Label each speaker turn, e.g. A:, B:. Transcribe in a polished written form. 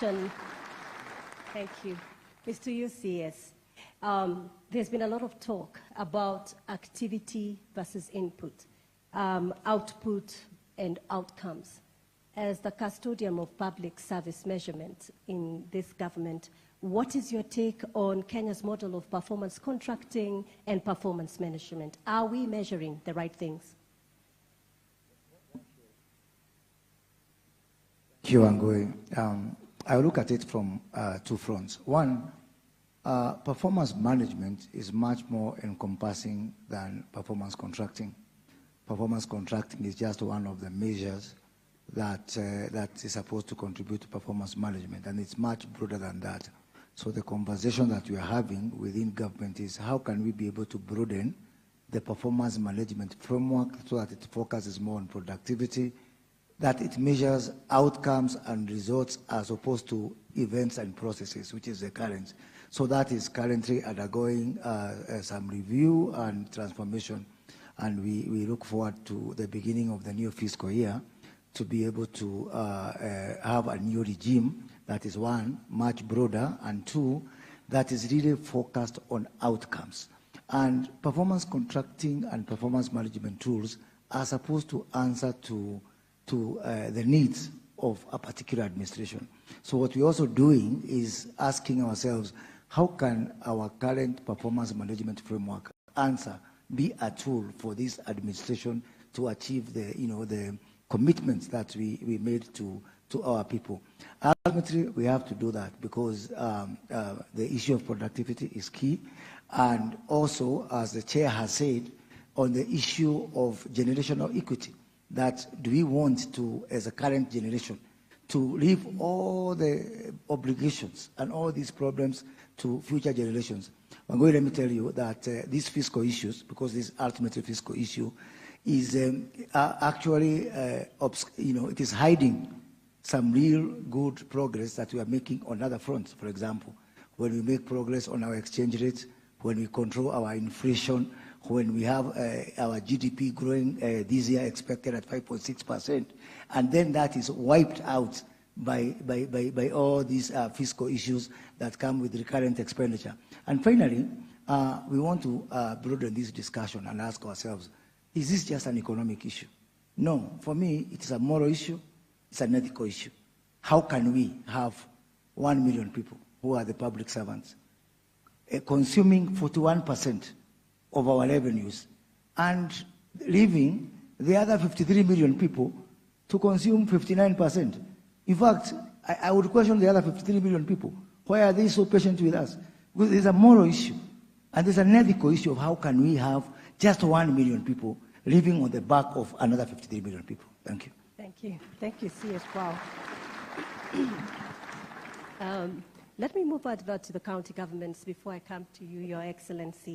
A: Thank you. It's to you, CS. There's been a lot of talk about activity versus input, output and outcomes. As the custodian of public service measurement in this government, what is your take on Kenya's model of performance contracting and performance management? Are we measuring the right things?
B: Thank you, Angui. I look at it from two fronts. One, performance management is much more encompassing than performance contracting. Performance contracting is just one of the measures that is supposed to contribute to performance management, and it's much broader than that. So the conversation that we are having within government is how can we be able to broaden the performance management framework so that it focuses more on productivity, that it measures outcomes and results as opposed to events and processes, which is the current. So that is currently undergoing some review and transformation, and we look forward to the beginning of the new fiscal year to be able to have a new regime that is, one, much broader, and two, that is really focused on outcomes. And performance contracting and performance management tools are supposed to answer to the needs of a particular administration. So what we're also doing is asking ourselves, how can our current performance management framework be a tool for this administration to achieve the commitments that we made to our people? Ultimately, we have to do that because the issue of productivity is key. And also, as the chair has said, on the issue of generational equity, that do we want to, as a current generation, to leave all the obligations and all these problems to future generations? I'm going to let me tell you that these fiscal issues, because this ultimately fiscal issue, is actually, it is hiding some real good progress that we are making on other fronts. For example, when we make progress on our exchange rate, when we control our inflation, when we have our GDP growing this year expected at 5.6%, and then that is wiped out by all these fiscal issues that come with recurrent expenditure. And finally, we want to broaden this discussion and ask ourselves, is this just an economic issue? No, for me, it is a moral issue, it's an ethical issue. How can we have 1 million people who are the public servants consuming 41% of our revenues and leaving the other 53 million people to consume 59%? In fact, I would question the other 53 million people. Why are they so patient with us? Because there's a moral issue and there's an ethical issue of how can we have just 1 million people living on the back of another 53 million people. Thank you.
A: Thank you. Thank you, CS. Wow. Let me move over to the county governments before I come to you, Your Excellency.